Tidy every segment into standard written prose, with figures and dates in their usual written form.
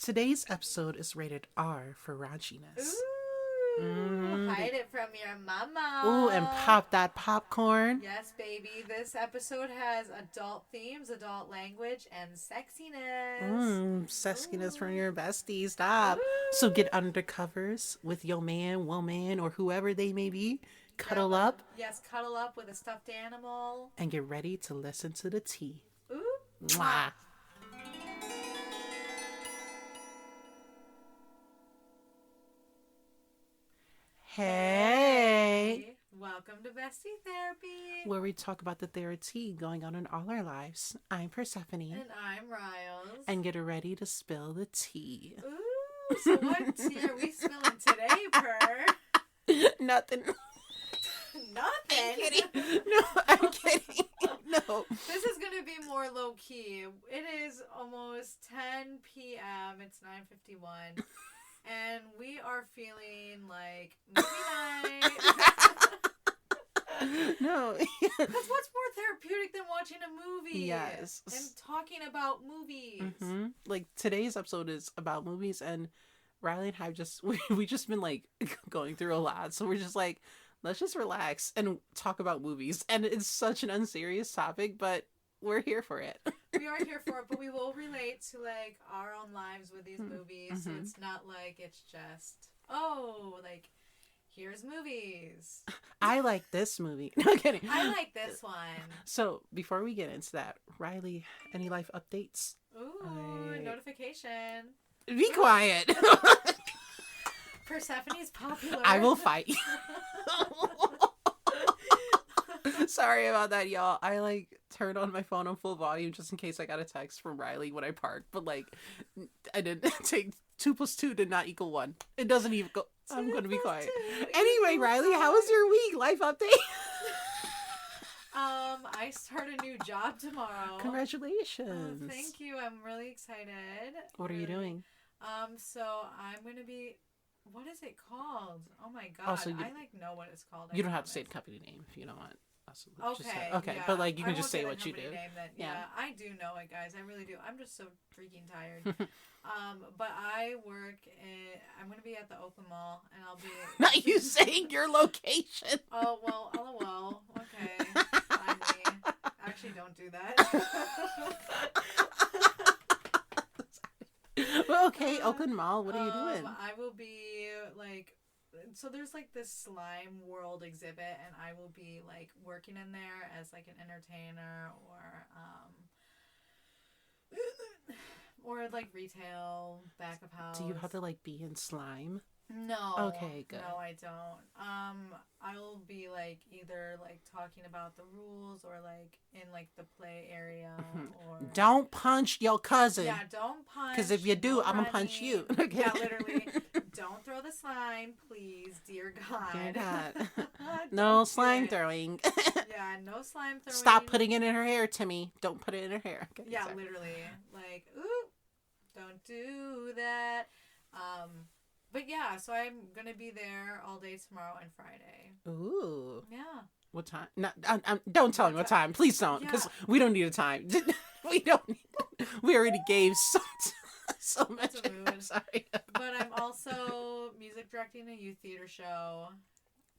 Today's episode is rated R for raunchiness. Ooh, hide it from your mama. Ooh, and pop that popcorn. Yes, baby. This episode has adult themes, adult language, and sexiness. Sexiness from your bestie. Stop. So get under covers with your man, woman, or whoever they may be. Cuddle up. Yes, cuddle up with a stuffed animal. And get ready to listen to the tea. Ooh. Mwah. Hey. Welcome to Bestie Therapy. Where we talk about the therapy going on in all our lives. I'm Persephone. And I'm Riles. And get ready to spill the tea. Ooh, so what tea are we spilling today, Per? Nothing. Nothing? I'm kidding. No, I'm kidding. No. This is going to be more low-key. It is almost 10 p.m. It's 9:51. And we are feeling like movie night. No. Because what's more therapeutic than watching a movie? Yes. And talking about movies. Mm-hmm. Like today's episode is about movies, and Riley and I have just we just been like going through a lot, so we're just like, let's just relax and talk about movies. And it's such an unserious topic, but we're here for it. We are here for it, but we will relate to like our own lives with these movies. Mm-hmm. So it's not like it's just, oh, like here's movies. I like this movie. No, I'm kidding. I like this one. So before we get into that, Riley, any life updates? Ooh, notification. Be quiet. Persephone's popular. I will fight you. Sorry about that, y'all. I like turned on my phone on full volume just in case I got a text from Riley when I parked, but like I didn't take 2 + 2 did not equal 1. It doesn't even go. I'm gonna be quiet. Anyway, Riley, how was your week? Life update. I start a new job tomorrow. Congratulations. Oh, thank you. I'm really excited. What are you doing? So I'm gonna be. What is it called? Oh my god! Also, I like know what it's called. You don't have to say the company name if you don't want. Okay. Okay, yeah. but like you can I just won't say the what you do. company name then. Yeah, I do know it, guys. I really do. I'm just so freaking tired. But I work. I'm gonna be at the Oakland Mall, and I'll be. Not you saying your location. Oh well. LOL. Okay. Find me. Actually, don't do that. Well, okay, Oakland Mall. What are you doing? I will be like. So there's like this slime world exhibit, and I will be like working in there as like an entertainer or like retail back of house. Do you have to like be in slime? No. Okay, good. No, I don't. I'll be like either like talking about the rules or like in like the play area or. Don't punch your cousin. Yeah, don't punch. Because if you do, I'm gonna punch you. Okay. Yeah, literally. Don't throw the slime, please, dear God. Dear God. No slime throwing. Yeah, no slime throwing. Stop putting it in her hair, Timmy. Don't put it in her hair. Okay, yeah, sorry. literally. Like, ooh, don't do that. But yeah, so I'm gonna be there all day tomorrow and Friday. Ooh. Yeah. What time? No, don't tell me what time. Please don't, because we don't need a time. We don't need. We already gave so much. I'm sorry. But I'm also music directing a youth theater show.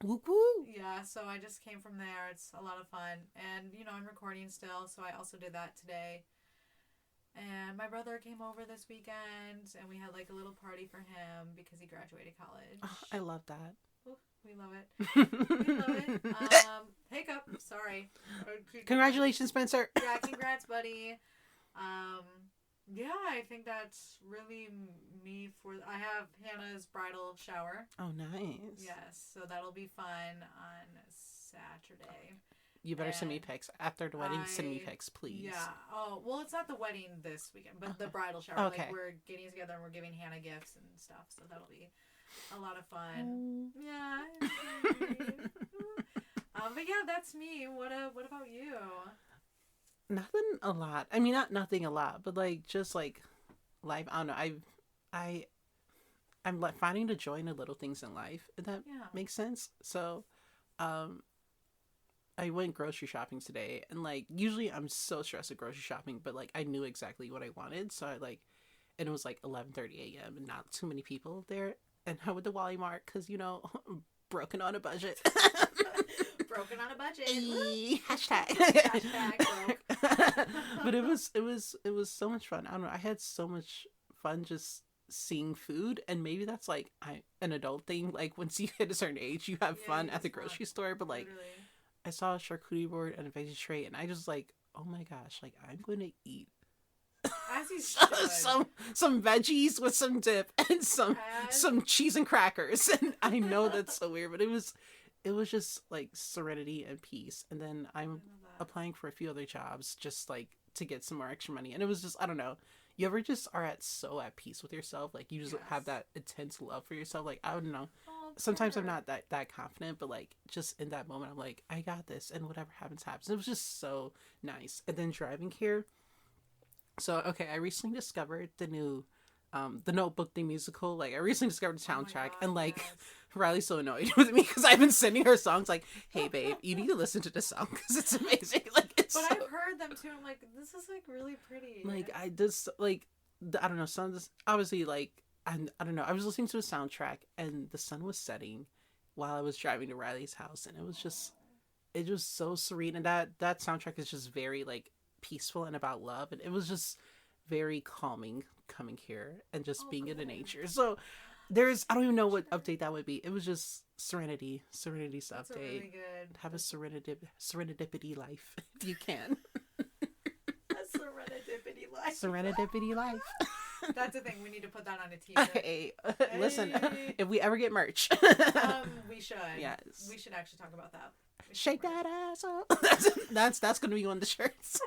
Woo woo. Yeah, so I just came from there. It's a lot of fun. And, I'm recording still, so I also did that today. And my brother came over this weekend, and we had like a little party for him because he graduated college. Oh, I love that. Ooh, we love it. We love it. Hiccup. Sorry. Congratulations, Spencer. Yeah, congrats, buddy. Yeah, I think that's really me I have Hannah's bridal shower. Oh, nice. Yes, so that'll be fun on Saturday. You better send me pics. After the wedding, send me pics, please. Yeah. Oh, well, it's not the wedding this weekend, but the bridal shower. Okay. Like, we're getting together and we're giving Hannah gifts and stuff, so that'll be a lot of fun. Yeah. But yeah, that's me. What about you? Nothing a lot. I mean, nothing a lot, but like just like life. I don't know. I'm like finding the joy in the little things in life. If that makes sense. So, I went grocery shopping today, and like usually I'm so stressed at grocery shopping, but like I knew exactly what I wanted, so I like and it was like 11:30 a.m. and not too many people there. And I went to Wally Mart because, you know, broken on a budget. Broken on a budget. Hashtag. Hashtag broke. But it was so much fun. I don't know. I had so much fun just seeing food, and maybe that's like an adult thing. Like once you hit a certain age, you have fun at the grocery store. But like, Literally. I saw a charcuterie board and a veggie tray, and I just like, oh my gosh, like I'm going to eat As you should. some veggies with some dip and some cheese and crackers. And I know that's so weird, but it was just like serenity and peace. And then I'm applying for a few other jobs just like to get some more extra money. And it was just, I don't know. You ever just are at peace with yourself? Like you just have that intense love for yourself. Like I don't know. Sometimes I'm not that confident, but like just in that moment, I'm like, I got this, and whatever happens, happens. It was just so nice. And then driving here. So okay, I recently discovered the new, the Notebook the musical. Like I recently discovered the soundtrack, and like Riley's so annoyed with me because I've been sending her songs like, "Hey babe, you need to listen to this song because it's amazing." Like it's. But I've heard them too. I'm like, this is like really pretty. Like I just like, I don't know. Some obviously like. I don't know. I was listening to a soundtrack and the sun was setting while I was driving to Riley's house, and it was so serene. And that soundtrack is just very like peaceful and about love, and it was just very calming coming here and just being in the nature. So I don't even know what update that would be. It was just Serenity update. Really good. Have a serenidipity life if you can. A serenidipity life. Serenidipity life. That's the thing. We need to put that on a t-shirt. Hey, listen, if we ever get merch, we should. Yes, we should actually talk about that. Shake that ass up. That's gonna be on the shirts.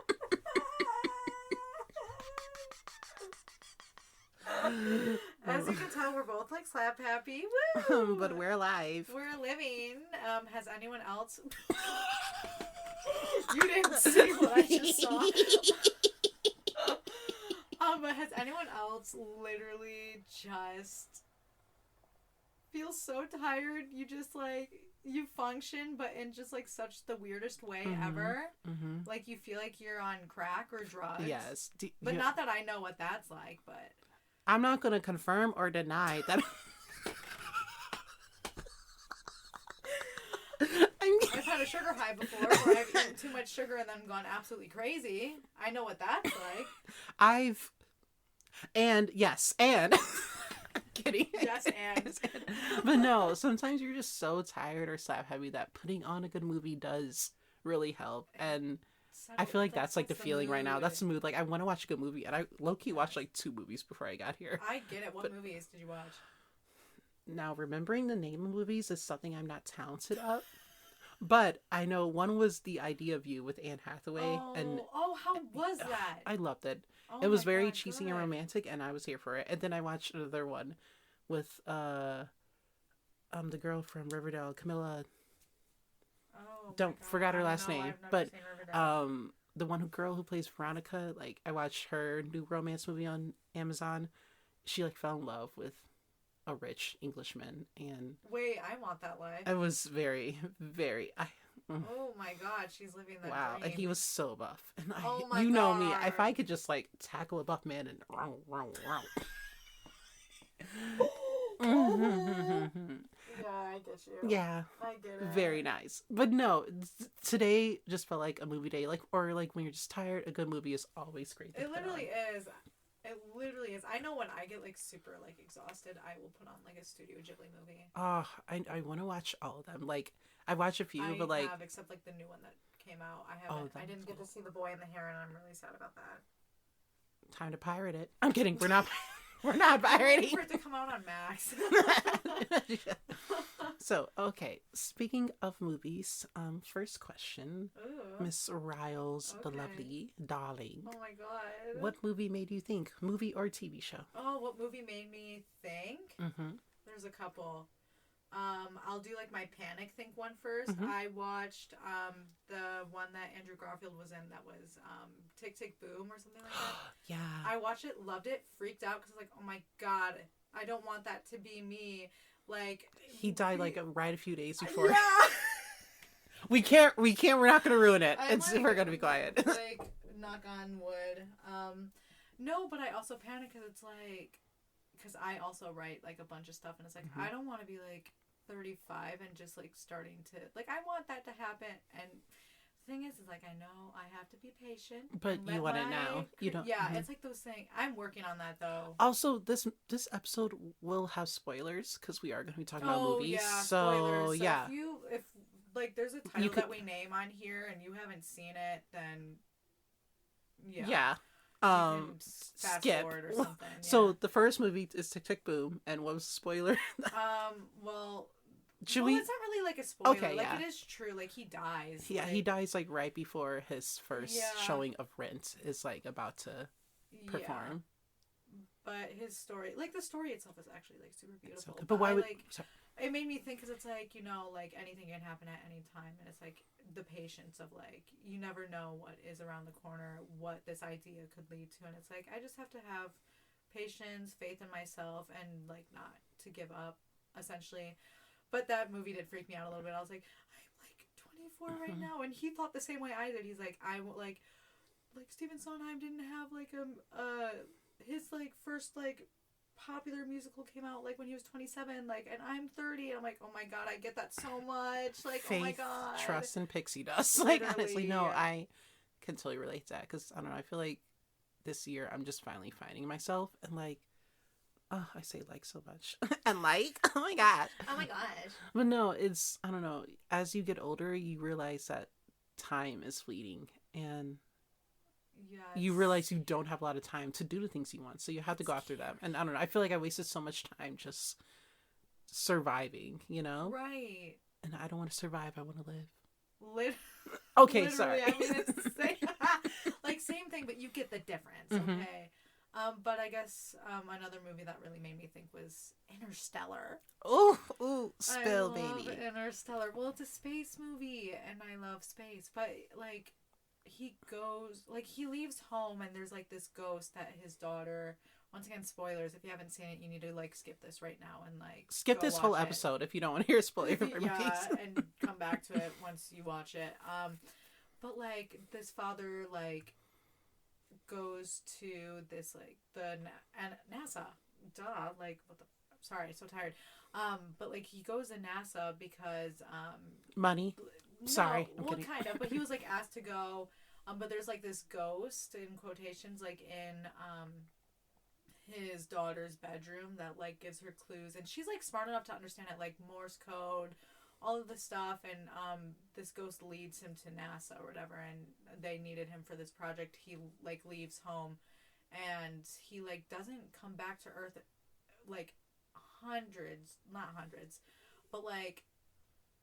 As you can tell, we're both like slap happy. Woo! But we're alive. We're living. Has anyone else? You didn't see what I just saw. Has anyone else literally just feel so tired? You just like you function, but in just like such the weirdest way ever. Mm-hmm. Like you feel like you're on crack or drugs. Yes, but not that I know what that's like. But I'm not gonna confirm or deny that. I've had a sugar high before where I've eaten too much sugar and then gone absolutely crazy. I know what that's like. I'm kidding. Yes, and. But no, sometimes you're just so tired or slap heavy that putting on a good movie does really help. And I feel like that's like the feeling right now. That's the mood. Like I want to watch a good movie, and I low-key watched like 2 movies before I got here. I get it. What movies did you watch? Now, remembering the name of movies is something I'm not talented at. But I know one was The Idea of You with Anne Hathaway. How was that? I loved it. It was very cheesy and romantic, and I was here for it. And then I watched another one with the girl from Riverdale, Camilla. Forgot her last name, but the girl who plays Veronica. Like I watched her new romance movie on Amazon. She like fell in love with a rich Englishman, and wait, I want that life. It was very, very. Oh my god, she's living that wow, dream. and he was so buff, and God. know me. If I could just like tackle a buff man and Yeah, I get you. Yeah, I get it. Very nice, but no, today just felt like a movie day. Like when you're just tired, a good movie is always great. It literally is. It literally is. I know when I get like super like exhausted, I will put on like a Studio Ghibli movie. Oh, I want to watch all of them. Like I watched a few, but like except like the new one that came out. I haven't. I didn't get to see The Boy and the Heron, and I'm really sad about that. Time to pirate it. I'm kidding. We're not. We're not pirating. For it to come out on Max. So, okay. Speaking of movies, first question, Miss Riles, the lovely darling. Oh my god. What movie made you think? Movie or TV show? Oh, what movie made me think? Mm-hmm. There's a couple. I'll do like my panic think one first. Mm-hmm. I watched the one that Andrew Garfield was in that was Tick Tick Boom or something like that. Yeah. I watched it, loved it, freaked out because I was like, oh my god, I don't want that to be me. Like he died like right a few days before. Yeah. We're not gonna ruin it. We're gonna be quiet. Like knock on wood. No, but I also panic because it's like, because I also write like a bunch of stuff, and it's like Mm-hmm. I don't want to be like 35 and just like starting to like I want that to happen. And the thing is like I know I have to be patient But and you let want it my now. You don't. yeah. Mhm. It's like those things. I'm working on that though. Also, this episode will have spoilers because we are going to be talking about Oh movies. yeah, So spoilers. So yeah, if like there's a you title could. that we name on here and you haven't seen it, then yeah, Yeah. you can fast Skip. forward or something. So Yeah. the first movie is Tick Tick Boom, and what was the spoiler? Well, Should well, we? it's not really like a spoiler. Okay, Like yeah, it is true. Like he dies. yeah. He Like dies like right before his first yeah, showing of Rent is like about to yeah. perform. But his story, like the story itself, is actually like super It's beautiful. okay. But But why I would? like Sorry. it made me think because it's like like anything can happen at any time, and it's like the patience of like you never know what is around the corner, what this idea could lead to, and it's like I just have to have patience, faith in myself, and like not to give up, essentially. But that movie did freak me out a little bit. I was like, I'm like 24 right Mhm. now, and he thought the same way I did. He's like, I will like Stephen Sondheim didn't have like his like first like popular musical came out like when he was 27 like and I'm 30 and I'm like oh my god I get that so much like oh my Faith, god trust, and pixie dust. Like honestly, literally no, I can totally relate to that because I don't know. I feel like this year I'm just finally finding myself and like, oh, I say like so much and like, oh my god. oh my gosh But no, it's I don't know. As you get older, you realize that time is fleeting and you yes realize you don't have a lot of time to do the things you want. So you have to it's go after them. And I don't know. I feel like I wasted so much time just surviving, you know? right And I don't want to survive. I want to live. Lit- Okay, literally sorry. I mean it's the same like same thing but you get the difference Mhm. okay but I guess another movie that really made me think was Interstellar. Ooh, I spill, love baby. Interstellar. Well, it's a space movie, and I love space. But like, he goes like he leaves home, and there's like this ghost that his daughter. Once again, spoilers. If you haven't seen it, you need to like skip this right now and like Skip go this whole watch it. episode if you don't want to hear a spoiler for Yeah, movies. and come back to it once you watch it. But like this father like goes to this like the and NASA. Duh, like what the sorry, so tired. But like he goes to NASA because Money. Sorry, no, I'm well kidding. kind of, but he was like asked to go. But there's like this ghost in quotations like in his daughter's bedroom that like gives her clues and she's like smart enough to understand it like Morse code all of this stuff and this ghost leads him to NASA or whatever and they needed him for this project he like leaves home and he like doesn't come back to Earth like hundreds not hundreds but like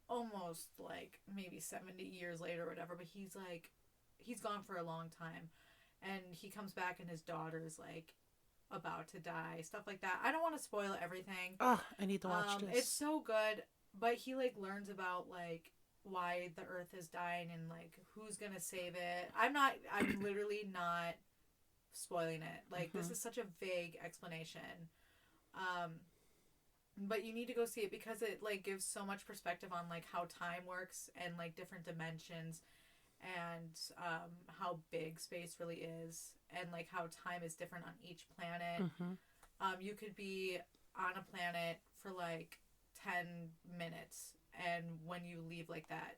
almost like maybe 70 years later or whatever but he's gone for a long time and he comes back and his daughter's like about to die stuff like that I don't want to spoil everything Oh, I need to watch this. it's so good but he like learns about like why the earth is dying and like who's gonna save it I'm literally not spoiling it like this is such a vague explanation um but you need to go see it because it like gives so much perspective on like how time works and like different dimensions and how big space really is and like how time is different on each planet you could be on a planet for like 10 minutes and when you leave like that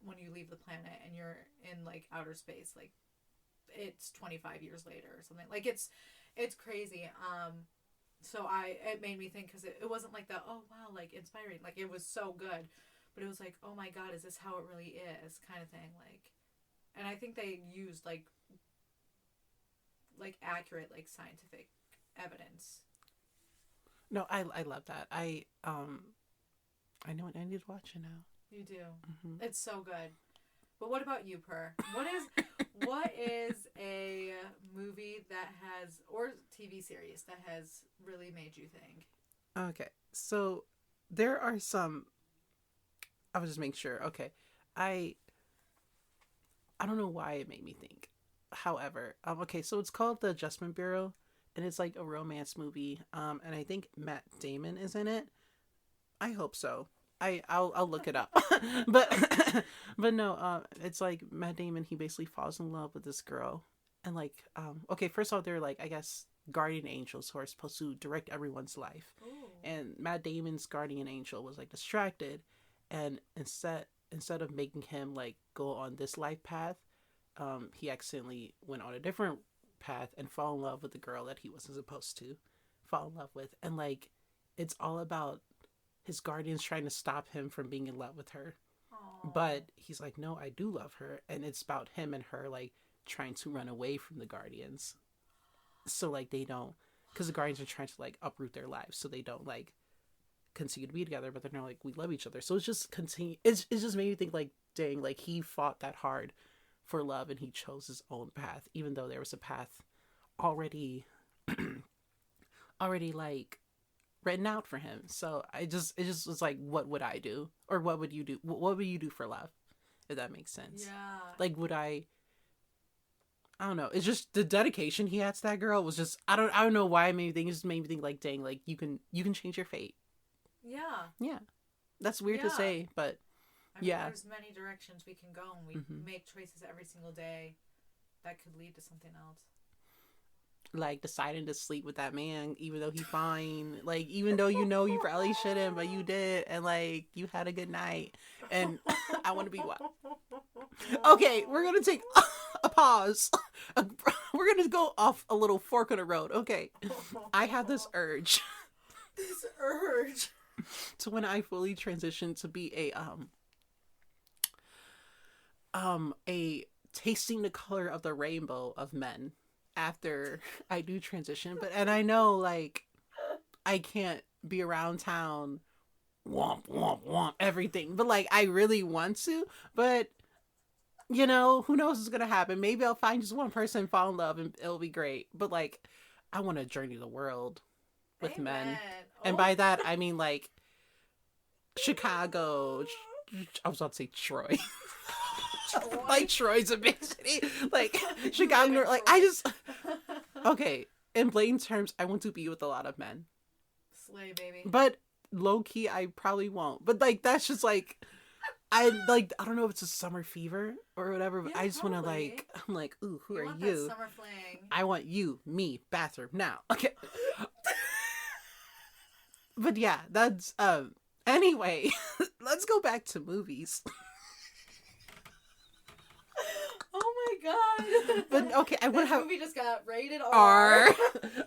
when you leave the planet and you're in like outer space like it's 25 years later or something like it's crazy so it made me think because it wasn't like the oh wow like inspiring like it was so good but it was like oh my god is this how it really is kind of thing like and I think they used like accurate like scientific evidence. No, I love that. I know what I need to watch it now. You do. Mm-hmm. It's so good. But what about you, Per? What is a movie that has or TV series that has really made you think? Okay, so there are some. I was just making sure. Okay, I don't know why it made me think. However, okay, so it's called The Adjustment Bureau, and it's like a romance movie. And I think Matt Damon is in it. I hope so. I'll look it up. but but no, it's like Matt Damon. He basically falls in love with this girl, And like, okay, first off, they're like, I guess, guardian angels who are supposed to direct everyone's life. Ooh. And Matt Damon's guardian angel was like distracted, and instead of making him like go on this life path, he accidentally went on a different path and fall in love with the girl that he wasn't supposed to fall in love with. And like, it's all about his guardians trying to stop him from being in love with her. Aw. But he's like, no, I do love her. And it's about him and her like trying to run away from the guardians. So like they don't, because the guardians are trying to like uproot their lives so they don't like continue to be together, but they're not like, we love each other. So it's just continue. It's just made me think like, dang, like he fought that hard for love and he chose his own path, even though there was a path already, already like written out for him. So it just was like, what would I do? Or what would you do? What would you do for love? If that makes sense. Yeah. Like, would I don't know. It's just the dedication he had to that girl was just, I don't know why it made me think. It just made me think like, dang, like you can change your fate. Yeah. Yeah. That's weird to Yeah. say, but I mean, yeah. there's many directions we can go, and we Mhm. make choices every single day that could lead to something else. Like deciding to sleep with that man, even though he fine, like even though you know you probably shouldn't, but you did, and like you had a good night, and I want to be what? Okay, we're gonna take a pause. We're gonna go off a little fork in the road. Okay, I have this urge This urge. to when I fully transition to be a tasting the color of the rainbow of men after I do transition. But and I know like I can't be around town womp womp womp everything, but like I really want to, but you know, who knows what's gonna happen. Maybe I'll find just one person, fall in love, and it'll be great. But like I want to journey the world with men, Amen. and Oh. by that I mean like Chicago. I was about to say Troy. Troy? Like Troy's a big city. Like Chicago. Like I just okay. In blatant terms, I want to be with a lot of men, Slay, baby. but low key, I probably won't. But like that's just like I don't know if it's a summer fever or whatever. But Yeah, I just want to totally. like I'm like, ooh, who You are want you? that summer fling. I want you, me, bathroom now. Okay. But yeah, that's anyway, let's go back to movies. Oh my god. But okay, I would This have movie just got rated R. R.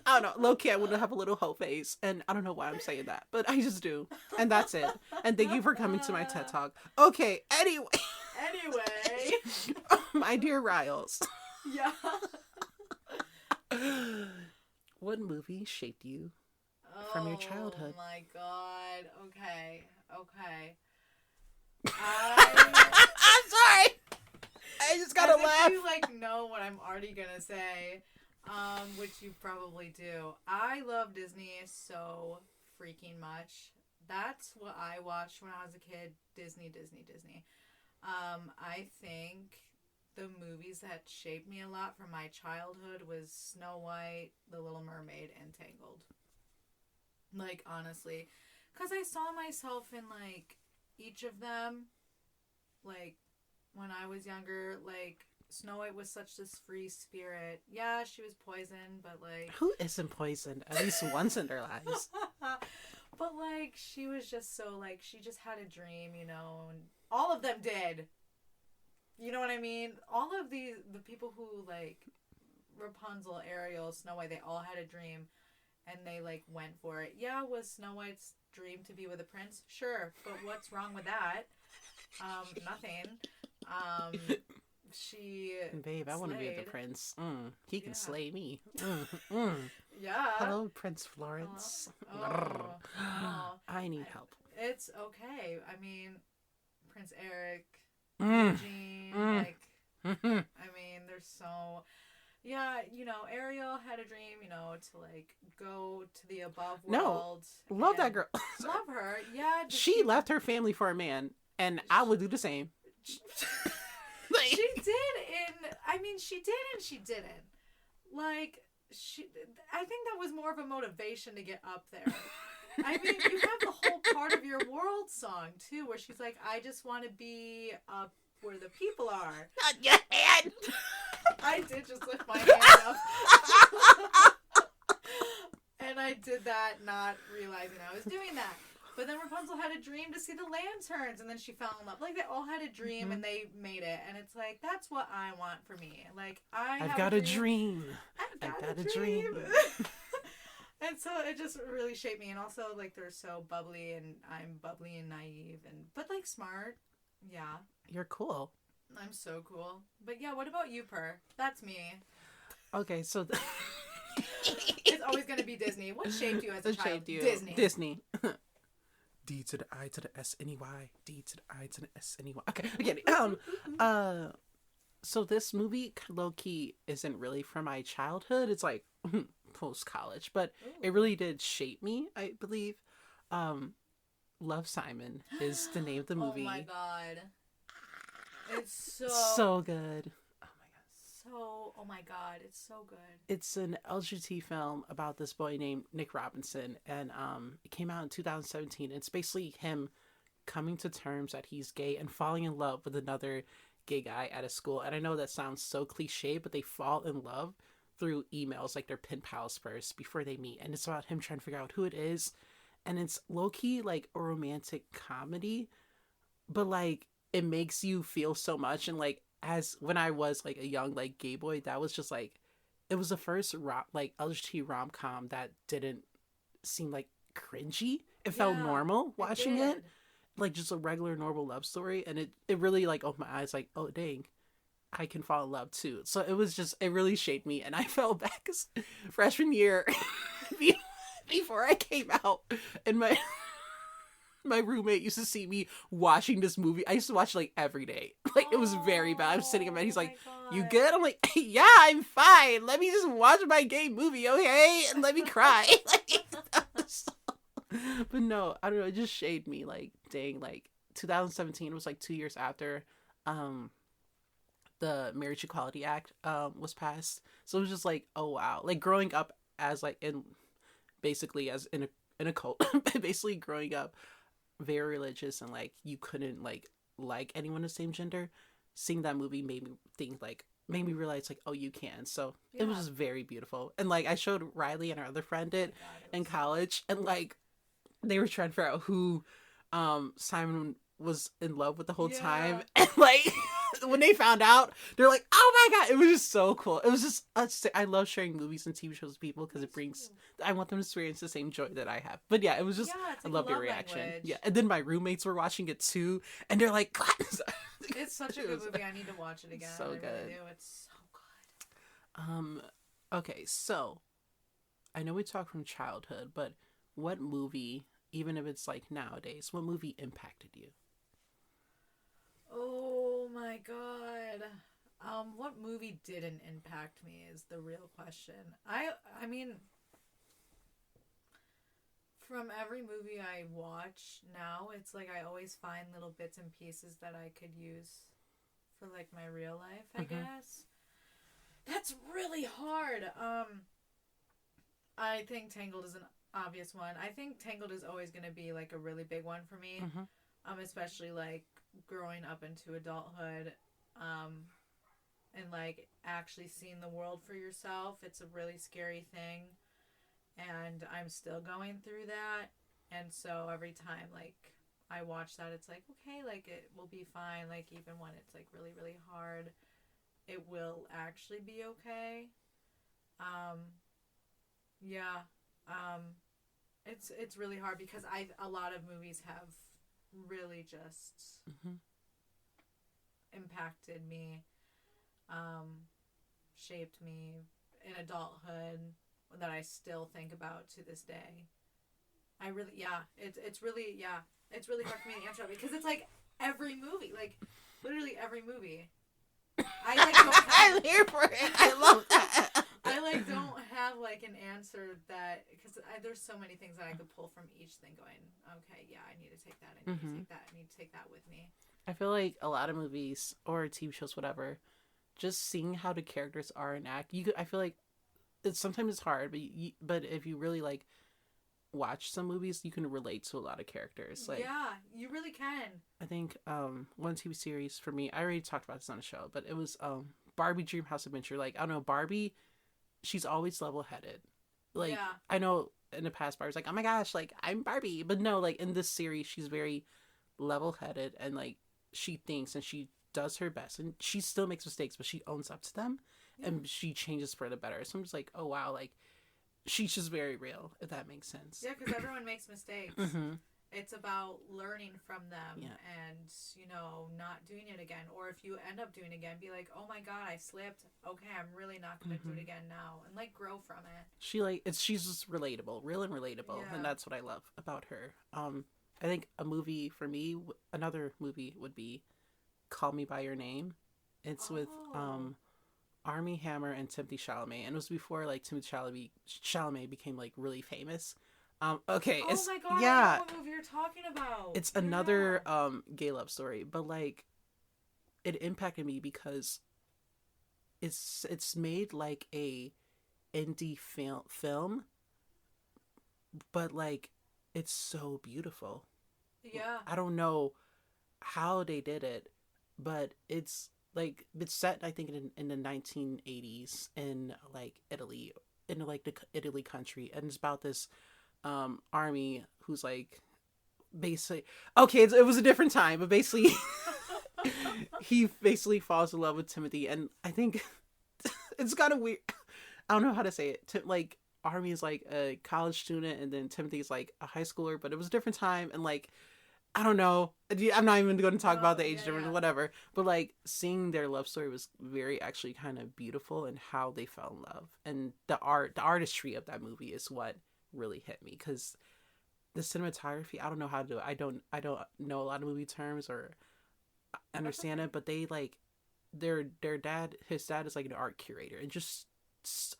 I don't know. Low key, I would have a little hoe face, and I don't know why I'm saying that, but I just do, and that's it. And thank you for coming to my TED Talk. Okay, anyway, Anyway. my dear Riles, Yeah. what movie shaped you? From your childhood. Oh my god. Okay. I'm sorry. I just gotta As if laugh. you like know what I'm already gonna say, which you probably do. I love Disney so freaking much. That's what I watched when I was a kid. Disney. I think the movies that shaped me a lot from my childhood was Snow White, The Little Mermaid, and Tangled. Like, honestly. Because I saw myself in, like, each of them. Like, when I was younger, like, Snow White was such this free spirit. Yeah, she was poisoned, but, like... Who isn't poisoned at least once in their lives? But, like, she was just so, like, she just had a dream, you know, and all of them did. You know what I mean? All of the people who, like, Rapunzel, Ariel, Snow White, they all had a dream, and they, like, went for it. Yeah, was Snow White's dream to be with a prince? Sure, but what's wrong with that? Nothing. She Babe, I want to be with the slayed. prince. He can Yeah. slay me. Yeah. Hello, Prince Florence. Hello. Oh. I need help. It's okay. I mean, Prince Eric, Mm. Eugene, Mm. like, Mhm. I mean, there's so... Yeah, you know, Ariel had a dream, you know, to, like, go to the above No. world. Love that and girl. Love her. Yeah. just She left her family for a man, and I would do the same. Like- She did I mean, she did and she didn't. Like, I think that was more of a motivation to get up there. I mean, you have the whole Part of Your World song, too, where she's like, I just want to be up where the people are. Not your hand. I did just lift my hand up. And I did that not realizing I was doing that. But then Rapunzel had a dream to see the lanterns, and then she fell in love. Like, they all had a dream, and they made it. And it's like, that's what I want for me. Like, I've got a dream. I've got a dream. And so it just really shaped me. And also, like, they're so bubbly, and I'm bubbly and naive, but, like, smart. Yeah. You're cool. I'm so cool. But, yeah, what about you, Per? That's me. Okay, so... It's always going to be Disney. What shaped you as a child? Shaped you? Disney. D to the I to the S N E Y. D to the I to the S N E Y. Okay, I get it. So this movie, low key, isn't really from my childhood. It's like post college, but it really did shape me, I believe. Love, Simon is the name of the movie. Oh my god, it's so good. Oh my god, it's so good. It's an LGBT film about this boy named Nick Robinson, and it came out in 2017. It's basically him coming to terms that he's gay and falling in love with another gay guy at a school. And I know that sounds so cliche, but they fall in love through emails, like they're pen pals first before they meet. And it's about him trying to figure out who it is. And it's low-key like a romantic comedy, but like it makes you feel so much. And like, as when I was like a young like gay boy, that was just like, it was the first like LGBT rom-com that didn't seem like cringy. It felt normal watching it, like just a regular normal love story. And it really like opened my eyes, like, oh dang, I can fall in love too. So it really shaped me. And I fell back freshman year before I came out, and my roommate used to see me watching this movie. I used to watch like every day. Like, it was very bad. I'm sitting in bed. He's like, you good? I'm like, yeah, I'm fine. Let me just watch my gay movie, okay? And let me cry. But no, I don't know. It just shaped me. Like, dang, like 2017 was like 2 years after the Marriage Equality Act was passed. So it was just like, oh wow. Like, growing up as like basically as in a cult, basically growing up very religious, and like you couldn't like anyone of the same gender. Seeing that movie made me realize like, oh, you can. So it was just very beautiful. And like I showed Riley and our other friend it in college, and like they were trying to figure out who Simon was in love with the whole time, and like when they found out, they're like, oh my god, it was just so cool. It was just I love sharing movies and TV shows with people because it brings, I want them to experience the same joy that I have. But yeah, it was just, I love your reaction. Language. Yeah, and then my roommates were watching it too, and they're like, it's such a good movie. I need to watch it again. So good. Really do. It's so good. Okay, so I know we talked from childhood, but what movie, even if it's like nowadays, what movie impacted you? Oh my god. What movie didn't impact me is the real question. I mean, from every movie I watch now, it's like I always find little bits and pieces that I could use for like my real life, I guess. That's really hard. I think Tangled is an obvious one. I think Tangled is always going to be like a really big one for me. Especially like growing up into adulthood, and like actually seeing the world for yourself. It's a really scary thing, and I'm still going through that. And so every time like I watch that, it's like, okay, like it will be fine. Like even when it's like really, really hard, it will actually be okay. It's really hard because a lot of movies have really just impacted me, shaped me in adulthood, that I still think about to this day. It's really hard for me to answer that because it's like every movie, like literally every movie. I'm here for it. I love that. I like don't have like an answer that, because there's so many things that I could pull from each thing. Going, okay, yeah, I need to take that. I need to take that. I need to take that with me. I feel like a lot of movies or TV shows, whatever, just seeing how the characters are and act. I feel like sometimes it's hard, but if you really like watch some movies, you can relate to a lot of characters. Like, yeah, you really can. I think one TV series for me, I already talked about this on the show, but it was Barbie Dream House Adventure. Like, I don't know, Barbie, she's always level headed. Like, Yeah. I know in the past Barbie's like, oh my gosh, like I'm Barbie, but no, like in this series she's very level headed, and like she thinks and she does her best, and she still makes mistakes, but she owns up to them, and she changes for the better. So I'm just like, oh wow, like she's just very real, if that makes sense. Yeah, because everyone makes mistakes. Mm-hmm. It's about learning from them Yeah. and, not doing it again. Or if you end up doing it again, be like, oh my God, I slipped. Okay, I'm really not going to do it again now. And, like, grow from it. She's just relatable, real and relatable, Yeah. and that's what I love about her. I think a movie for me, another movie would be Call Me by Your Name. It's with Armie Hammer and Timothy Chalamet, and it was before like Timothy Chalamet became like really famous. Okay, Oh it's my God, yeah, I know what movie you're talking about. it's another gay love story, but like it impacted me because it's made like a indie film, but like it's so beautiful. Yeah. I don't know how they did it, but it's like it's set I think in the 1980s in like Italy, in like the Italy country, and it's about this Army who's like basically okay, it was a different time, but basically he basically falls in love with Timothy, and I think it's kind of weird. I don't know how to say it. Like Army is like a college student, and then Timothy's like a high schooler, but it was a different time, and like I don't know. I'm not even going to talk about the age difference, whatever. But like seeing their love story was very actually kind of beautiful, and how they fell in love, and the artistry of that movie is what really hit me, because the cinematography, I don't know how to do it. I don't know a lot of movie terms or understand it, but they like their dad, his dad is like an art curator, and just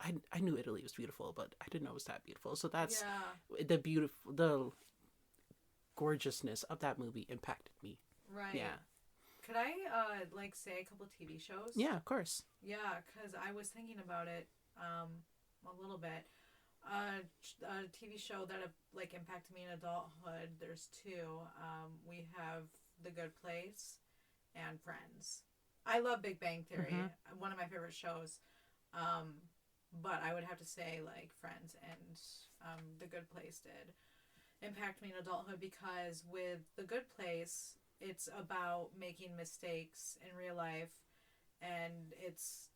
I knew Italy was beautiful, but I didn't know it was that beautiful. So that's the gorgeousness of that movie impacted me. Right. Yeah. Could I like say a couple TV shows? Yeah, of course. Yeah, because I was thinking about it a little bit. A TV show that have like impacted me in adulthood. There's two. We have The Good Place and Friends. I love Big Bang Theory. Mm-hmm. One of my favorite shows. But I would have to say like Friends and The Good Place did impact me in adulthood, because with The Good Place, it's about making mistakes in real life, and it's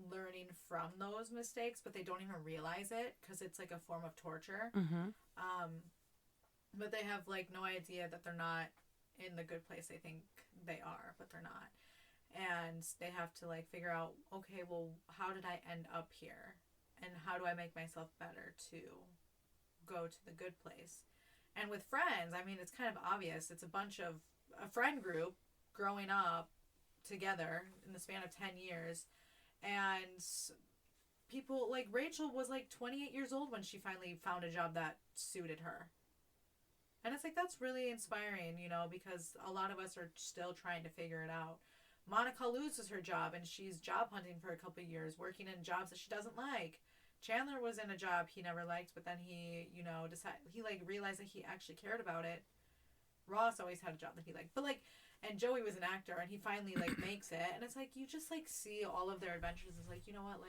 learning from those mistakes, but they don't even realize it because it's like a form of torture. Mm-hmm. But they have like no idea that they're not in the good place. They think they are, but they're not. And they have to like figure out, okay, well, how did I end up here? And how do I make myself better to go to the good place? And with Friends, I mean, it's kind of obvious. It's a friend group growing up together in the span of 10 years. And people like Rachel was like 28 years old when she finally found a job that suited her. And it's like, that's really inspiring, because a lot of us are still trying to figure it out. Monica loses her job and she's job hunting for a couple of years, working in jobs that she doesn't like. Chandler was in a job he never liked, but then he, realized that he actually cared about it. Ross always had a job that he liked, but and Joey was an actor, and he finally makes it, and it's like you just see all of their adventures. It's like, you know what,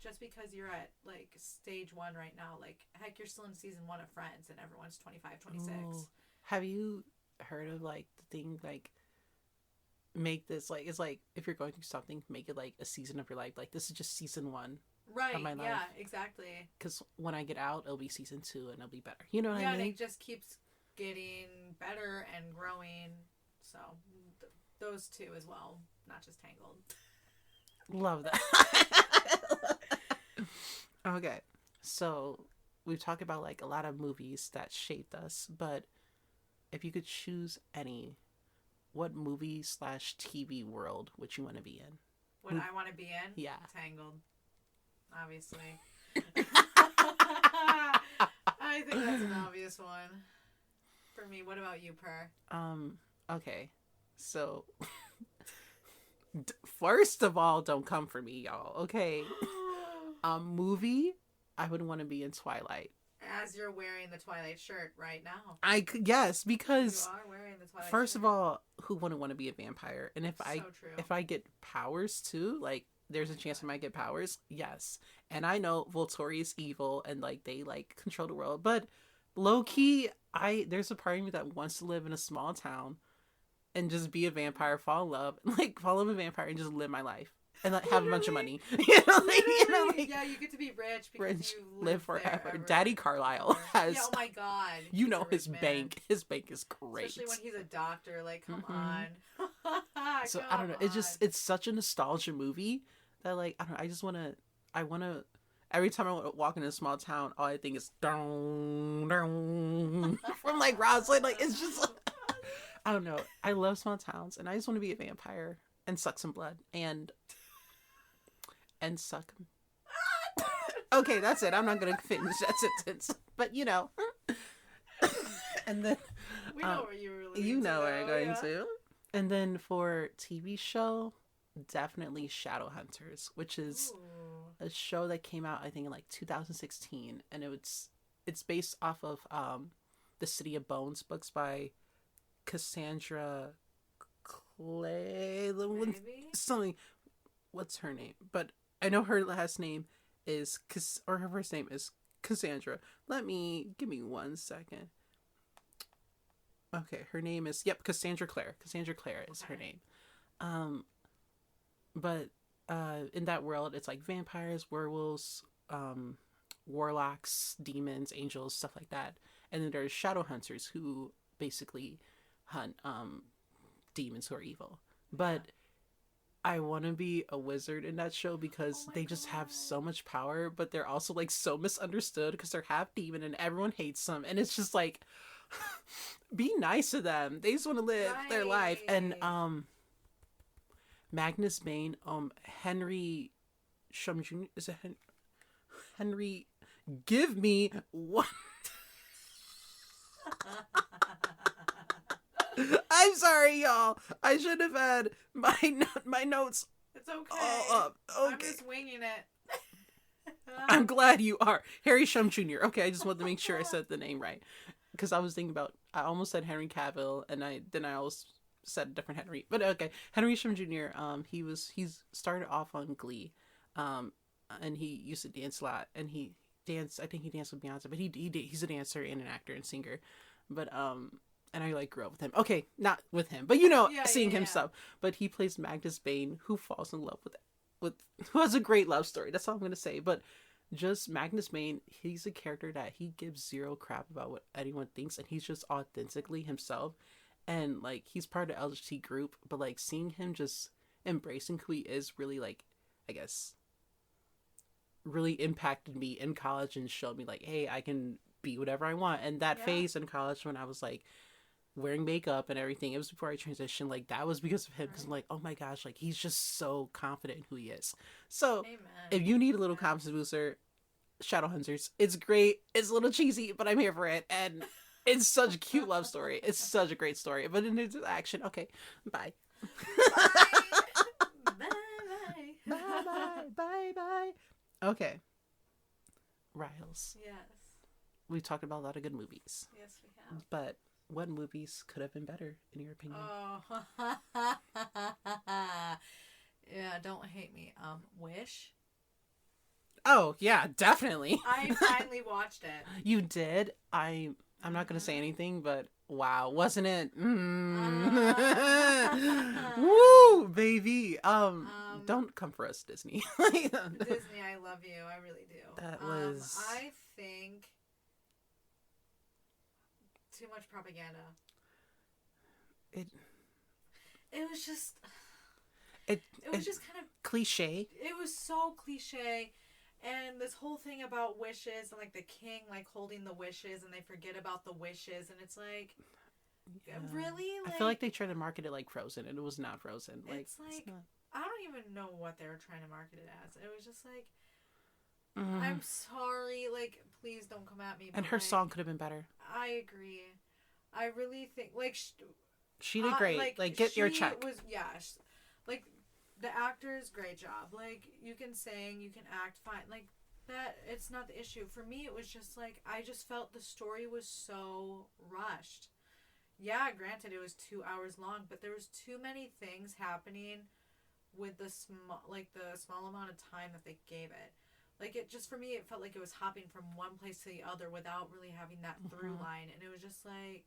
just because you're at stage 1 right now, heck, you're still in season 1 of Friends, and everyone's 25, 26. Ooh. Have you heard of the thing make this it's like if you're going through something, make it a season of your life. This is just season 1. Right. Of my life. Yeah. Exactly. Because when I get out, it'll be season 2, and it'll be better. You know what I mean? Yeah, and it just keeps getting better and growing. So those two as well, not just Tangled. Love that. Okay, so we've talked about a lot of movies that shaped us, but if you could choose any, what movie / TV world would you want to be in? What I want to be in? Yeah. Tangled. Obviously. I think that's an obvious one. For me, what about you, Per? Okay. So, first of all, don't come for me, y'all. Okay. Movie, I would want to be in Twilight. As you're wearing the Twilight shirt right now. Yes, You because are wearing the Twilight first shirt. of all, who wouldn't want to be a vampire? And So true. if I get powers too, like there's a chance I might get powers. Yes, and I know Volturi is evil and like they like control the world, but low key, there's a part of me that wants to live in a small town and just be a vampire, fall in love, like fall in love with a vampire, and just live my life and like have a bunch of money. Like, yeah, you get to be rich because rich, you live forever. Daddy Carlisle has. Yeah, oh my god. You know He's his a rich man. bank. His bank is great. Especially when he's a doctor. Like, come Mhm. on. So Come I don't know. on. It's such a nostalgia movie that like I don't know. I want to. Every time I walk in a small town, all I think is dong dong from like Rosalind. Like it's just. I don't know. I love small towns, and I just want to be a vampire and suck some blood and suck. Okay, that's it. I'm not gonna finish that sentence, but you know. And then We know where you were really you know where I'm going yeah. to. And then for TV show, definitely Shadowhunters, which is Ooh. a show that came out I think in like 2016, and it's based off of the City of Bones books by Cassandra Clay. Maybe? Something. What's her name? But I know her last name is or her first name is Cassandra. Give me 1 second. Okay, her name is Cassandra Clare. Cassandra Clare is her name. But in that world, it's like vampires, werewolves, warlocks, demons, angels, stuff like that. And then there's shadow hunters who basically hunt demons who are evil. But I want to be a wizard in that show because they just have so much power, but they're also like so misunderstood because they're half demon and everyone hates them. And it's just like, be nice to them. They just want to live their life. And Magnus Bane, Henry Shum Jr. Is it Henry? Give me one. I'm sorry, y'all. I should have had my notes. It's okay. All up. Okay. I'm just winging it. I'm glad you are. Harry Shum Jr. Okay, I just wanted to make sure I said the name right. Because I was thinking about, I almost said Henry Cavill, and I almost said a different Henry. But okay, Henry Shum Jr. He's started off on Glee, and he used to dance a lot, and he danced. I think he danced with Beyonce, but he's a dancer and an actor and singer, but and I like grew up with him. Okay, not with him, but seeing him stuff. But he plays Magnus Bane, who falls in love with who has a great love story. That's all I'm gonna say. But just Magnus Bane, he's a character that he gives zero crap about what anyone thinks, and he's just authentically himself. And like he's part of the LGBT group, but like seeing him just embracing who he is really like, I guess, really impacted me in college and showed me like, hey, I can be whatever I want. And that phase in college when I was like wearing makeup and everything, it was before I transitioned, like that was because of him, because I'm like, oh my gosh, like he's just so confident in who he is. So if you need a little confidence booster, Shadowhunters, it's great, it's a little cheesy, but I'm here for it, and it's such a cute love story. It's such a great story, but it needs action. Okay, bye. Bye. Okay, Riles, Yes. we talked about a lot of good movies. Yes, we have. But what movies could have been better, in your opinion? Oh. Yeah, don't hate me. Wish. Oh, yeah, definitely. I finally watched it. You did? I'm not going to say anything, but wow, wasn't it? Woo, baby. Don't come for us, Disney. Disney, I love you. I really do. That was... I think too much propaganda. It was just... It was just kind of... cliche. It was so cliche. And this whole thing about wishes and like the king like holding the wishes and they forget about the wishes and it's like really like, I feel like they tried to market it like Frozen and it was not Frozen. Like it's not... I don't even know what they were trying to market it as. It was just like I'm sorry, like please don't come at me. And her song could have been better. I agree. I really think like she did great. Like get your check. Like the actors, great job. Like you can sing, you can act fine. Like that it's not the issue. For me, it was just like, I just felt the story was so rushed. Yeah, granted, it was 2 hours long, but there was too many things happening with the small amount of time that they gave it. Like, it just, for me, it felt like it was hopping from one place to the other without really having that through line. And it was just like,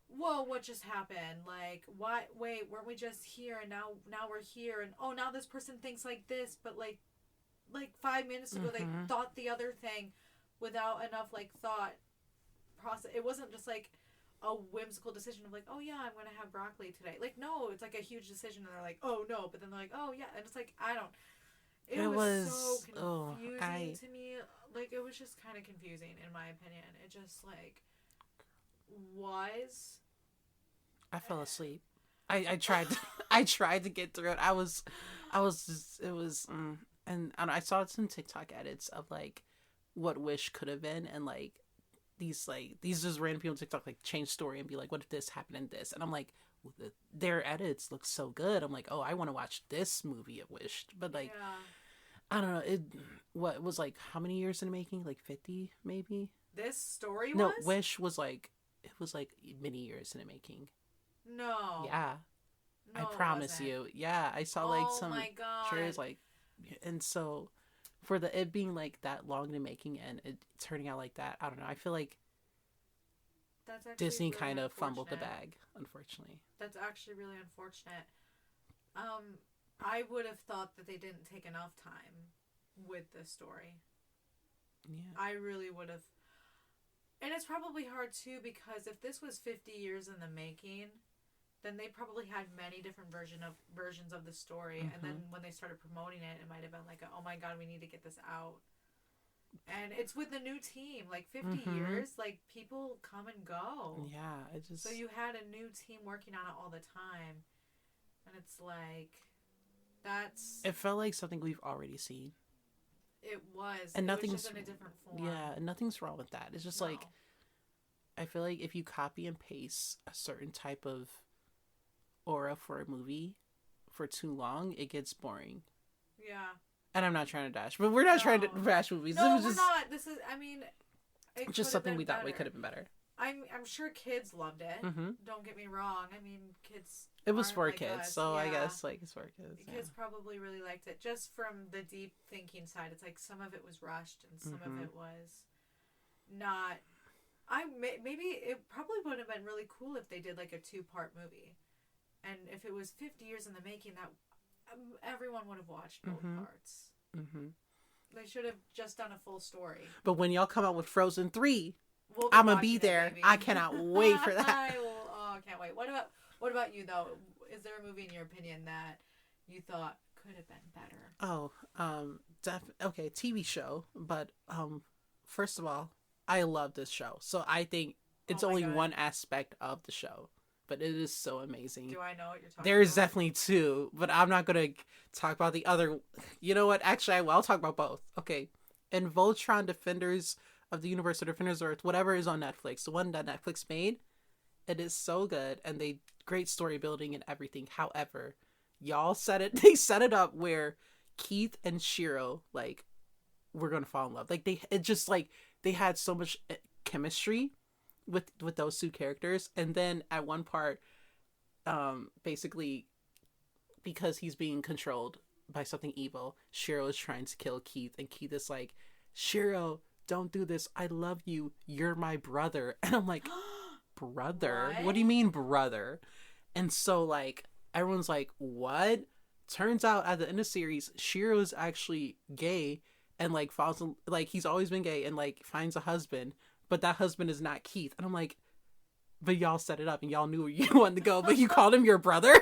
whoa, what just happened? Like, why, wait, weren't we just here and now we're here? And oh, now this person thinks like this, but like 5 minutes ago they thought the other thing without enough like thought process. It wasn't just like a whimsical decision of like, oh yeah, I'm gonna have broccoli today. Like, no, it's like a huge decision and they're like, oh no, but then they're like, oh yeah, and it's like, I don't, it was so confusing to me. Like, it was just kind of confusing in my opinion. It just like was. I fell asleep. I tried I tried to get through it. I was just, it was and I saw some TikTok edits of like what Wish could have been, and like these just random people on TikTok like change story and be like, what if this happened in this? And I'm like, their edits look so good. I'm like, oh, I want to watch this movie of Wish. But like, yeah. I don't know, it was like, how many years in the making? Like 50 maybe? This story was? No, Wish was like, it was like many years in the making. No. Yeah. No, I promise you. Yeah, I saw like some trailers like, and so for it being like that long in the making and it turning out like that, I don't know. I feel like Disney really kind of fumbled the bag, unfortunately. That's actually really unfortunate. I would have thought that they didn't take enough time with this story. Yeah. I really would have. And it's probably hard too, because if this was 50 years in the making, then they probably had many different versions of the story. And then when they started promoting it, it might have been like, oh my God, we need to get this out. And it's with the new team, like 50 years, like people come and go. Yeah, so you had a new team working on it all the time, and it's like, it felt like something we've already seen. It was, and nothing's just in a different form. Yeah, and nothing's wrong with that. It's just like, I feel like if you copy and paste a certain type of aura for a movie for too long, it gets boring. Yeah. And I'm not trying to dash, but we're not trying to bash movies. No, we're not. This is, I mean, it just something we thought we could have been better. I'm sure kids loved it. Don't get me wrong. I mean, kids. It was for kids, so yeah. I guess like it's for kids. Kids probably really liked it, just from the deep thinking side. It's like some of it was rushed and some of it was not. Maybe it probably would have been really cool if they did like a 2-part movie, and if it was 50 years in the making, that everyone would have watched both parts. They should have just done a full story. But when y'all come out with Frozen 3, I'm gonna be there. I cannot wait for that. I can't wait. What about you though? Is there a movie in your opinion that you thought could have been better? Oh, okay, TV show. But first of all, I love this show, so I think it's only one aspect of the show, but it is so amazing. Do I know what you're talking about? There's definitely 2, but I'm not gonna talk about the other. You know what? Actually, I'll talk about both. Okay, in Voltron Defenders of the Universe or Defenders of Earth, whatever is on Netflix, the one that Netflix made, it is so good, and great story building and everything. However, they set it up where Keith and Shiro like were gonna fall in love. Like they had so much chemistry with those 2 characters, and then at one part, basically because he's being controlled by something evil, Shiro is trying to kill Keith, and Keith is like, Shiro, don't do this. I love you. You're my brother. And I'm like, brother? What do you mean brother? And so like everyone's like, what? Turns out at the end of the series, Shiro is actually gay and like falls in, like he's always been gay and like finds a husband, but that husband is not Keith. And I'm like, but y'all set it up and y'all knew where you wanted to go, but you called him your brother?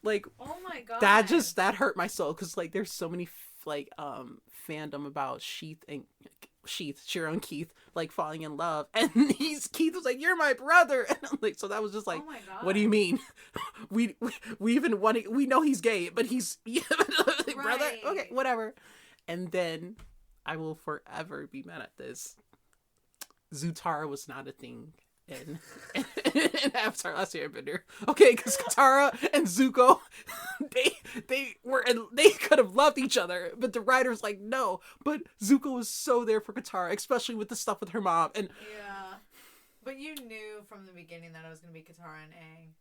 Like oh my God, that hurt my soul, because like there's so many fandom about Shiro and Keith like falling in love, and Keith was like, you're my brother, and I'm like, so that was just like, oh my God. What do you mean? we even we know he's gay, but he's right. Brother, okay, whatever. And then I will forever be mad at this. Zutara was not a thing in in Avatar: Last Airbender. Okay, because Katara and Zuko, they could have loved each other, but the writers like no. But Zuko was so there for Katara, especially with the stuff with her mom. And Yeah. But you knew from the beginning that it was going to be Katara and Aang.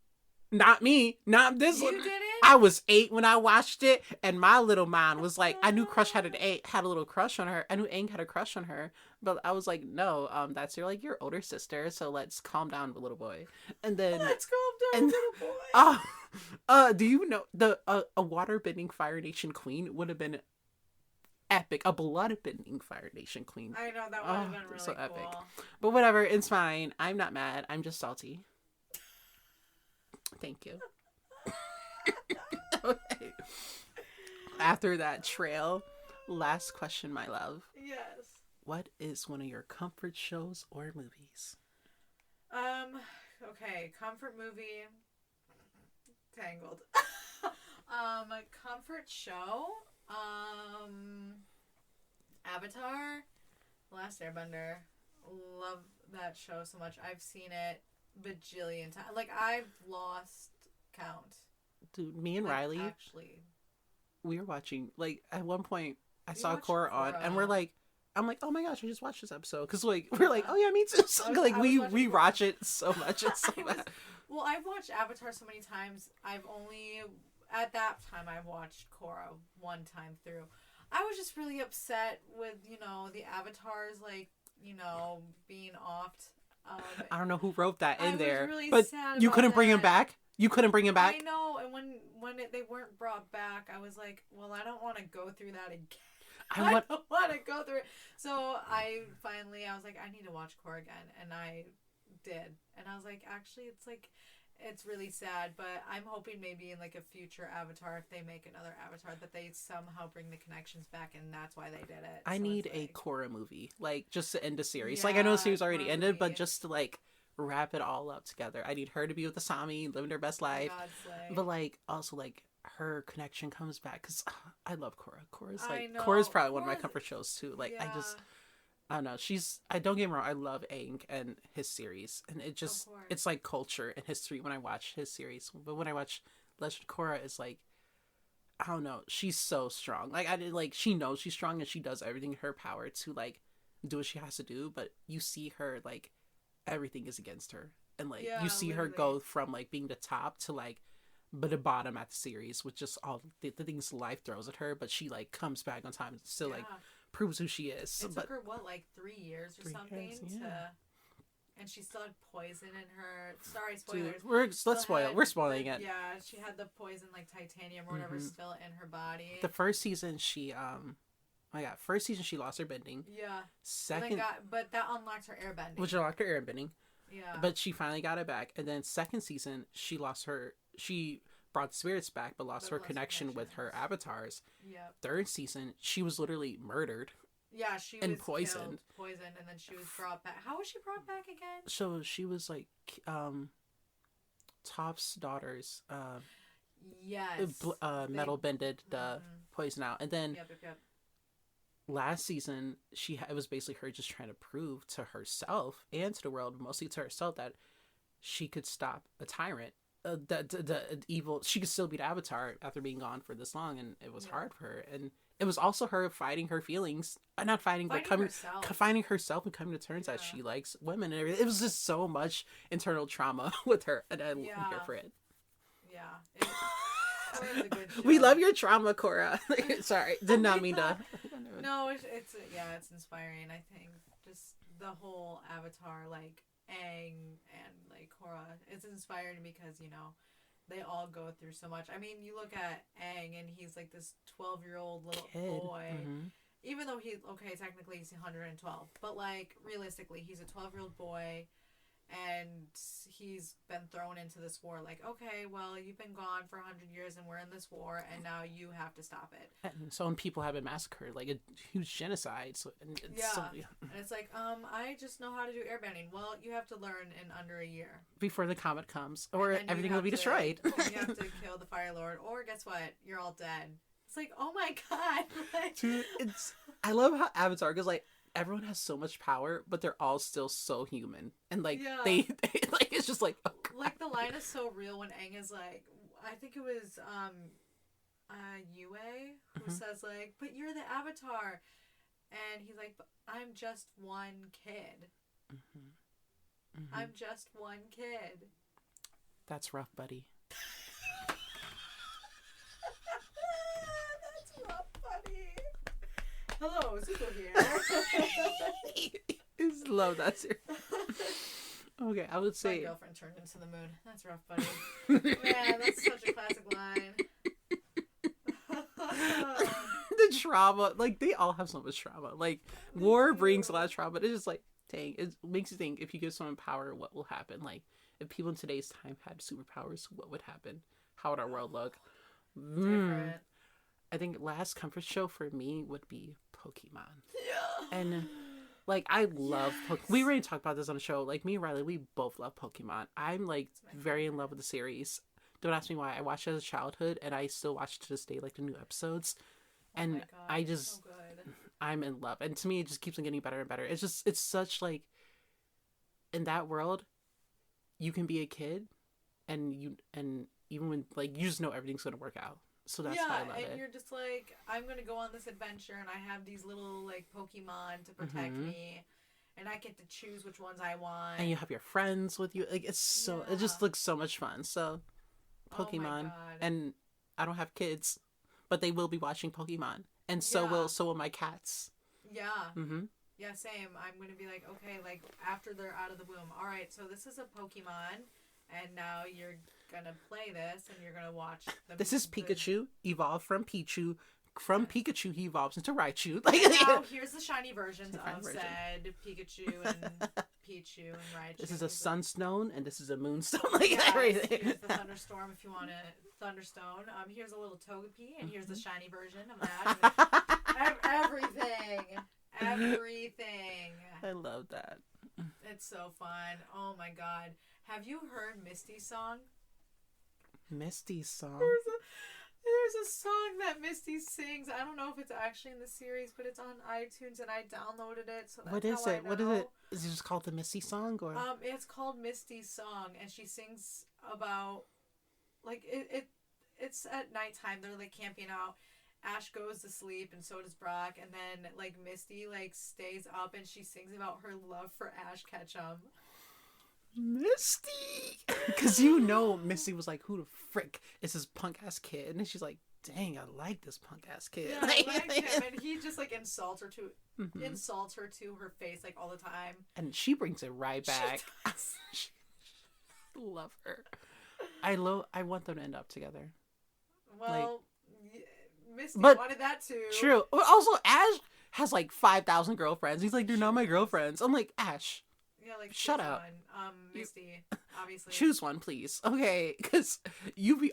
not me, not this You one. didn't? I was 8 when I watched it, and my little mind was like, I knew Crush had a little crush on her. I knew Aang had a crush on her, but I was like, no, that's your older sister, so let's calm down, little boy. And then, Let's calm down, and little boy. do you know a water-bending Fire Nation queen would have been epic? A blood-bending Fire Nation queen. I know, that would have been really so cool. epic. But whatever, it's fine. I'm not mad. I'm just salty. Thank you. Okay. After that trail, last question, my love. Yes. What is one of your comfort shows or movies? Okay, comfort movie. Tangled. Comfort show. Avatar. Last Airbender. Love that show so much. I've seen it bajillion times. Like, I've lost count. Dude, me and Riley, actually, we were watching, like, at one point, I saw watched Korra on, Korra. and I'm like, oh my gosh, I just watched this episode. Because, like, we're like, oh yeah, me too. So, like, I was we watching watch it so much. It's so bad. Well, I've watched Avatar so many times. At that time, I watched Korra one time through. I was just really upset with, the avatars, like, being offed. I don't know who wrote that in there. Really but sad you about couldn't bring him that. back? You couldn't bring him back? I know, and when they weren't brought back, I was like, well, I don't want to go through that again. I don't want to go through it. So I was like, I need to watch Korra again, and I did. And I was like, actually, it's really sad, but I'm hoping maybe in like a future Avatar, if they make another Avatar, that they somehow bring the connections back, and that's why they did it. I So need it's a like, Korra movie, like, just to end the series. Like, I know the series already Korra ended, but movie. just to, like, wrap it all up together. I need her to be with Asami, living her best life. God's slay. But, like, also, like, her connection comes back, because I love Korra. I know. Korra's probably one of my Korra's- comfort shows, too. Like, yeah, I don't know. Don't get me wrong, I love Aang and his series. And course. it's like culture and history when I watch his series. But when I watch Legend of Korra, it's like, I don't know. She's so strong. Like, she knows she's strong and she does everything in her power to, like, do what she has to do. But you see her, like, everything is against her. And, like, you see her go from, like, being the top to, like, but the bottom at the series with just all the things life throws at her. But she, like, comes back on time and still, like, proves who she is. It took her, like 3 years or something yeah. and she still had poison in her. Sorry, spoilers. Dude, we're spoiling it. Yeah, she had the poison, like titanium or whatever, still in her body. The first season, she lost her bending. Yeah. Second, but that unlocked her airbending. which unlocked her air bending. Yeah. But she finally got it back. And then second season, she brought spirits back, but lost her connection with her avatars. Yeah. Third season, she was literally murdered. Yeah, she and was poisoned, and then she was brought back. How was she brought back again? So she was like, Top's daughter's, Yes. metal bended the poison out, and then Yep. last season it was basically her just trying to prove to herself and to the world, but mostly to herself, that she could stop a tyrant. The evil, she could still be the Avatar after being gone for this long, and it was hard for her. And it was also her fighting her feelings, not fighting, but finding herself and coming to terms that she likes women. And it was just so much internal trauma with her, and I'm here for it. Yeah, it was a good show. We love your trauma, Korra. Sorry, did not mean to. No, it's inspiring. I think just the whole Avatar, like Aang and like Korra, it's inspiring because they all go through so much. I mean, you look at Aang and he's like this 12-year-old little boy. Mm-hmm. Even though technically he's 112, but like realistically, he's a 12-year-old boy, and he's been thrown into this war. Like, okay, well, you've been gone for 100 years, and we're in this war, and now you have to stop it. And so, when people have been massacred, like a huge genocide. So, and it's and it's like, I just know how to do airbending. Well, you have to learn in under a year before the comet comes, or everything will be destroyed. You have to kill the Fire Lord, or guess what? You're all dead. It's like, oh my god. Dude, I love how Avatar, because like everyone has so much power, but they're all still so human, and like Yeah. they like it's just like, oh, Like the line is so real when Aang is like, I think it was Yue who says like, but you're the Avatar, and he's like, but I'm just one kid. I'm just one kid. That's rough, buddy. That's rough, buddy. Hello, Zuko here. Love that series. Okay, I would My say girlfriend turned into the moon. That's rough, buddy. Man, that's such a classic line. the trauma, like they all have so much trauma. Like war brings a lot of trauma. It's just like, dang, it makes you think, if you give someone power, what will happen? Like if people in today's time had superpowers, what would happen? How would our world look? Different. I think last comfort show for me would be Pokemon. Yeah. And like I love we already talked about this on the show. Like me and Riley, we both love Pokemon. I'm like very in love with the series. Don't ask me why. I watched it as a childhood, and I still watch to this day, like the new episodes. And oh my God, I just, so good. I'm in love. And to me, it just keeps on getting better and better. It's such like, in that world, you can be a kid, and even when like you just know everything's gonna work out. So that's why I love it. And you're just like, I'm gonna go on this adventure, and I have these little like Pokemon to protect me, and I get to choose which ones I want. And you have your friends with you. Like it just looks so much fun. So Pokemon, oh my God. and I don't have kids, but they will be watching Pokemon, and so will my cats. Yeah. Yeah, same. I'm gonna be like, okay, like after they're out of the womb. All right, so this is a Pokemon, and now you're gonna play this, and you're gonna watch. This is Pikachu, evolved from Pichu. From Pikachu, he evolves into Raichu. Like now, here's the shiny versions of said Pikachu and Pichu and Raichu. This is a Sunstone, and this is a Moonstone. Like everything. Here's the Thunderstorm if you want a Thunderstone. Here's a little Togepi, and here's the shiny version of that. Everything. I love that. It's so fun. Oh my God. Have you heard Misty's song? Misty's song? There's a song that Misty sings. I don't know if it's actually in the series, but it's on iTunes, and I downloaded it. So that's what is how it? I know. What is it? Is it just called the Misty song, or? It's called Misty's song, and she sings about, like, it's at nighttime. They're like camping out. Ash goes to sleep, and so does Brock, and then like Misty like stays up, and she sings about her love for Ash Ketchum. Misty, because Misty was like, who the frick is this punk ass kid? And then she's like, dang, I like this punk ass kid. Yeah, I like him, and he just like insults her to her face like all the time, and she brings it right back. Love her. I want them to end up together. Well, Misty wanted that too. True. Also, Ash has like 5,000 girlfriends. He's like, they're not my girlfriends. I'm like, Ash. Yeah, like shut up. Misty, obviously. Choose one, please. Okay, because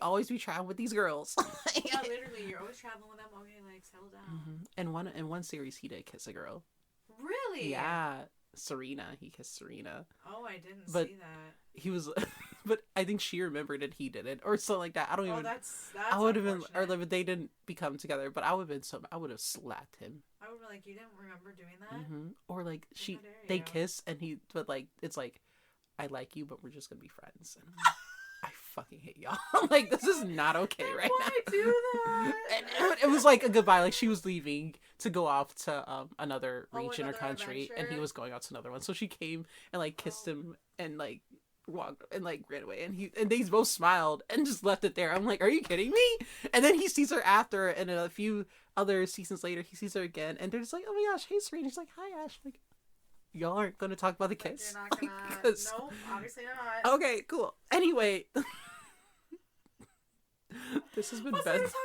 always be traveling with these girls. Yeah, literally, you're always traveling with them. Okay, like settle down. And in one series, he did kiss a girl. Really? Yeah, Serena. He kissed Serena. Oh, I didn't see that. He was, but I think she remembered it. He did it, or something like that. I don't even. That's I would have been, or like, they didn't become together. But I would have been I would have slapped him. I would be like, you didn't remember doing that? Or like they kiss, and but like it's like, I like you, but we're just gonna be friends. And I fucking hate y'all. Like, this is not okay right now. Why do that? And it was like a goodbye. Like, she was leaving to go off to another region or country, adventure. and he was going out to another one. So she came and like kissed him and like walked and like ran away, and they both smiled and just left it there. I'm like, are you kidding me? And then he sees her after, and a few other seasons later, he sees her again, and they're just like, oh my gosh, hey Serena. She's like, hi Ash. Like, y'all aren't going to talk about the kiss? You're not gonna... No, obviously not. Okay, cool. Anyway. This has been best.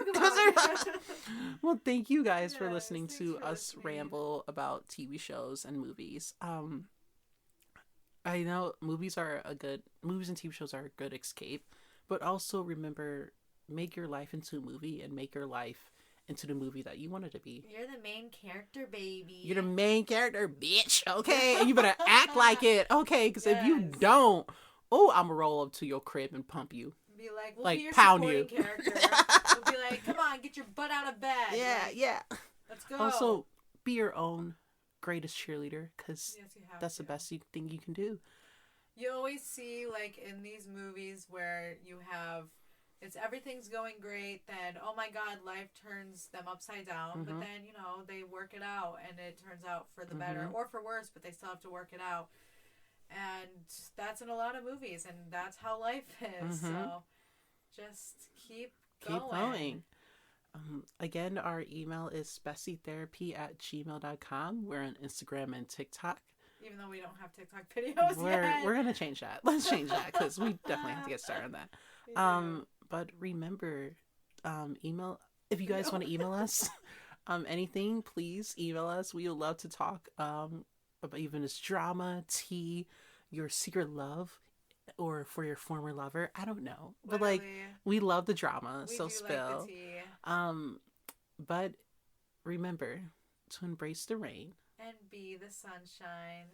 Well, thank you guys for listening to us ramble about TV shows and movies. I know movies and TV shows are a good escape, but also remember, make your life into a movie and make your life into the movie that you want it to be. You're the main character, baby. You're the main character, bitch. Okay, and you better act like it. Okay, because if you don't, I'm gonna roll up to your crib and pump you. Be like, we'll be your pound supporting you. character. We'll be like, come on, get your butt out of bed. Yeah, like, yeah. Let's go. Also, be your own greatest cheerleader, because Yes, you have that's to. the best thing you can do. You always see like in these movies where you have it's everything's going great, then oh my god, life turns them upside down, but Mm-hmm. then, they work it out and it turns out for the better Mm-hmm. or for worse, but they still have to work it out. And that's in a lot of movies and that's how life is. Mm-hmm. So just keep Keep going. going. Again, our email is bestietherapy@gmail.com. We're on Instagram and TikTok. Even though we don't have TikTok videos yet. We're gonna change that. Let's change that because we definitely have to get started on that. We do. But remember, email if you guys No. want to email us, anything, please email us. We would love to talk about even this drama, tea, your secret love, or for your former lover. I don't know, but like Literally. we love the drama. We So do like the spill. tea. Um, but remember to embrace the rain. And be the sunshine.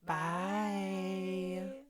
Bye. Bye.